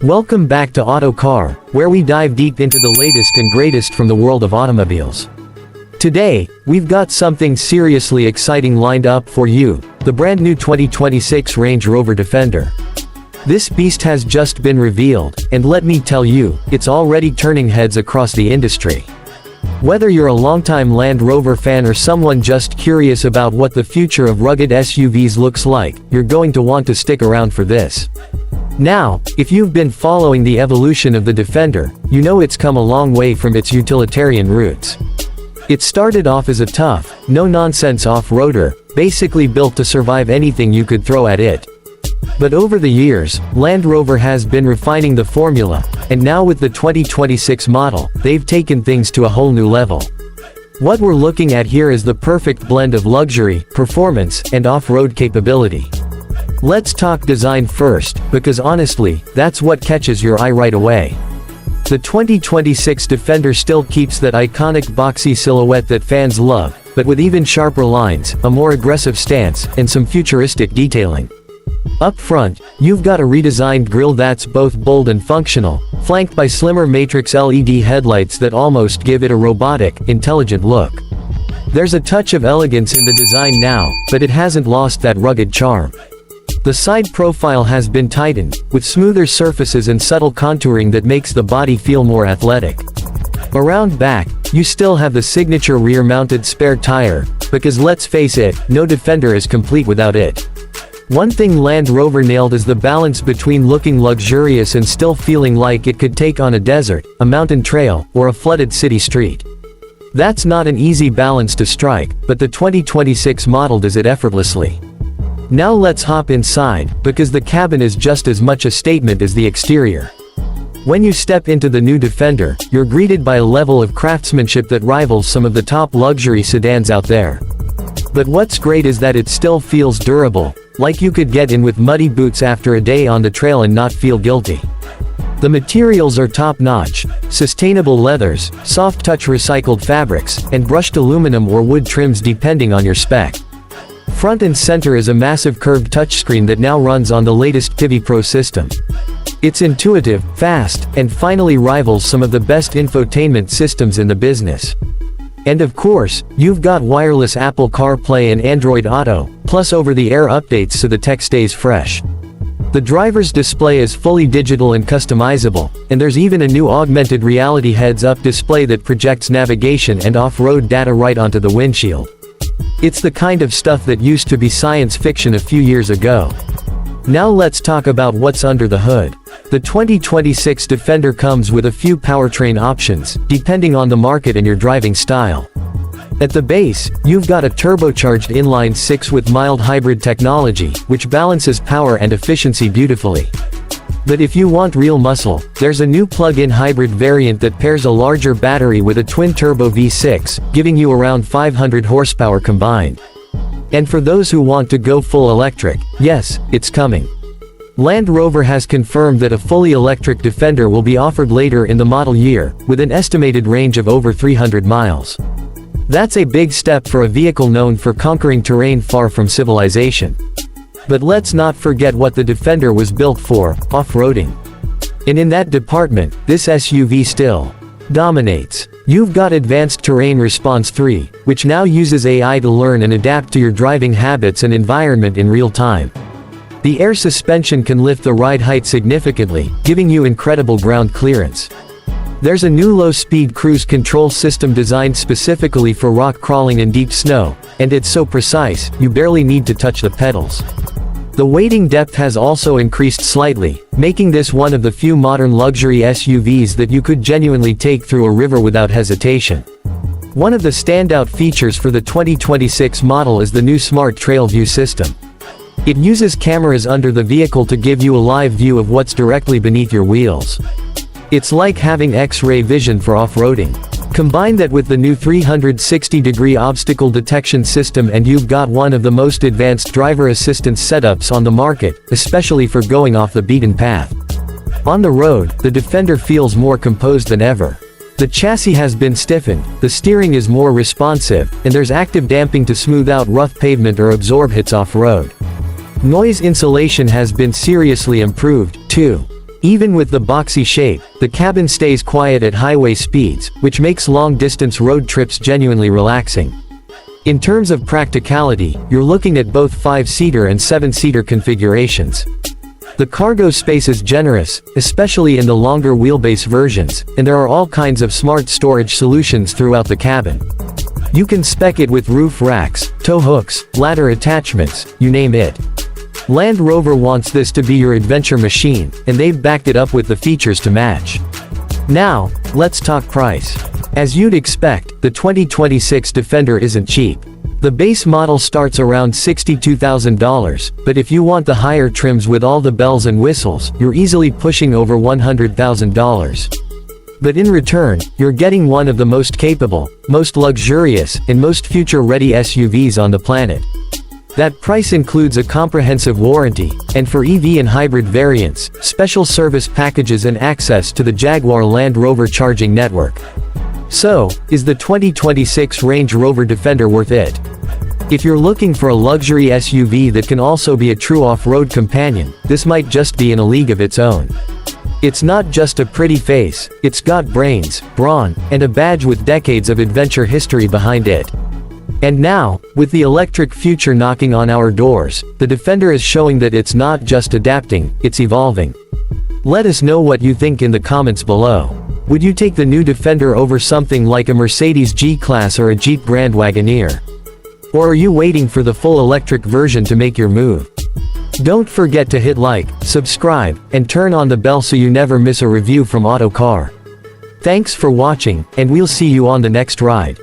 Welcome back to Auto Car, where we dive deep into the latest and greatest from the world of automobiles. Today, we've got something seriously exciting lined up for you, the brand new 2026 Range Rover Defender. This beast has just been revealed, and let me tell you, it's already turning heads across the industry. Whether you're a longtime Land Rover fan or someone just curious about what the future of rugged SUVs looks like, you're going to want to stick around for this. Now, if you've been following the evolution of the Defender, you know it's come a long way from its utilitarian roots. It started off as a tough, no-nonsense off-roader, basically built to survive anything you could throw at it. But over the years, Land Rover has been refining the formula, and now with the 2026 model, they've taken things to a whole new level. What we're looking at here is the perfect blend of luxury, performance, and off-road capability. Let's talk design first, because honestly, that's what catches your eye right away. The 2026 Defender still keeps that iconic boxy silhouette that fans love, but with even sharper lines, a more aggressive stance, and some futuristic detailing. Up front, you've got a redesigned grille that's both bold and functional, flanked by slimmer matrix LED headlights that almost give it a robotic, intelligent look. There's a touch of elegance in the design now, but it hasn't lost that rugged charm. The side profile has been tightened, with smoother surfaces and subtle contouring that makes the body feel more athletic. Around back, you still have the signature rear-mounted spare tire, because let's face it, no Defender is complete without it. One thing Land Rover nailed is the balance between looking luxurious and still feeling like it could take on a desert, a mountain trail, or a flooded city street. That's not an easy balance to strike, but the 2026 model does it effortlessly. Now let's hop inside, because the cabin is just as much a statement as the exterior. When you step into the new Defender, you're greeted by a level of craftsmanship that rivals some of the top luxury sedans out there. But what's great is that it still feels durable, like you could get in with muddy boots after a day on the trail and not feel guilty. The materials are top-notch, sustainable leathers, soft-touch recycled fabrics, and brushed aluminum or wood trims depending on your spec. Front and center is a massive curved touchscreen that now runs on the latest TV Pro system. It's intuitive, fast, and finally rivals some of the best infotainment systems in the business. And of course, you've got wireless Apple CarPlay and Android Auto, plus over-the-air updates so the tech stays fresh. The driver's display is fully digital and customizable, and there's even a new augmented reality heads-up display that projects navigation and off-road data right onto the windshield. It's the kind of stuff that used to be science fiction a few years ago. Now let's talk about what's under the hood. The 2026 Defender comes with a few powertrain options, depending on the market and your driving style. At the base, you've got a turbocharged inline-six with mild hybrid technology, which balances power and efficiency beautifully. But if you want real muscle, there's a new plug-in hybrid variant that pairs a larger battery with a twin-turbo V6, giving you around 500 horsepower combined. And for those who want to go full electric, yes, it's coming. Land Rover has confirmed that a fully electric Defender will be offered later in the model year, with an estimated range of over 300 miles. That's a big step for a vehicle known for conquering terrain far from civilization. But let's not forget what the Defender was built for, off-roading. And in that department, this SUV still dominates. You've got Advanced Terrain Response 3, which now uses AI to learn and adapt to your driving habits and environment in real time. The air suspension can lift the ride height significantly, giving you incredible ground clearance. There's a new low-speed cruise control system designed specifically for rock crawling and deep snow, and it's so precise, you barely need to touch the pedals. The weighting depth has also increased slightly, making this one of the few modern luxury SUVs that you could genuinely take through a river without hesitation. One of the standout features for the 2026 model is the new Smart Trail View system. It uses cameras under the vehicle to give you a live view of what's directly beneath your wheels. It's like having X-ray vision for off-roading. Combine that with the new 360-degree obstacle detection system and you've got one of the most advanced driver assistance setups on the market, especially for going off the beaten path. On the road, the Defender feels more composed than ever. The chassis has been stiffened, the steering is more responsive, and there's active damping to smooth out rough pavement or absorb hits off-road. Noise insulation has been seriously improved, too. Even with the boxy shape, the cabin stays quiet at highway speeds, which makes long-distance road trips genuinely relaxing. In terms of practicality, you're looking at both 5-seater and 7-seater configurations. The cargo space is generous, especially in the longer wheelbase versions, and there are all kinds of smart storage solutions throughout the cabin. You can spec it with roof racks, tow hooks, ladder attachments, you name it. Land Rover wants this to be your adventure machine, and they've backed it up with the features to match. Now, let's talk price. As you'd expect, the 2026 Defender isn't cheap. The base model starts around $62,000, but if you want the higher trims with all the bells and whistles, you're easily pushing over $100,000. But in return, you're getting one of the most capable, most luxurious, and most future-ready SUVs on the planet. That price includes a comprehensive warranty, and for EV and hybrid variants, special service packages and access to the Jaguar Land Rover charging network. So, is the 2026 Range Rover Defender worth it? If you're looking for a luxury SUV that can also be a true off-road companion, this might just be in a league of its own. It's not just a pretty face, it's got brains, brawn, and a badge with decades of adventure history behind it. And now, with the electric future knocking on our doors, the Defender is showing that it's not just adapting, it's evolving. Let us know what you think in the comments below. Would you take the new Defender over something like a Mercedes G-Class or a Jeep Grand Wagoneer? Or are you waiting for the full electric version to make your move? Don't forget to hit like, subscribe, and turn on the bell so you never miss a review from Autocar. Thanks for watching, and we'll see you on the next ride.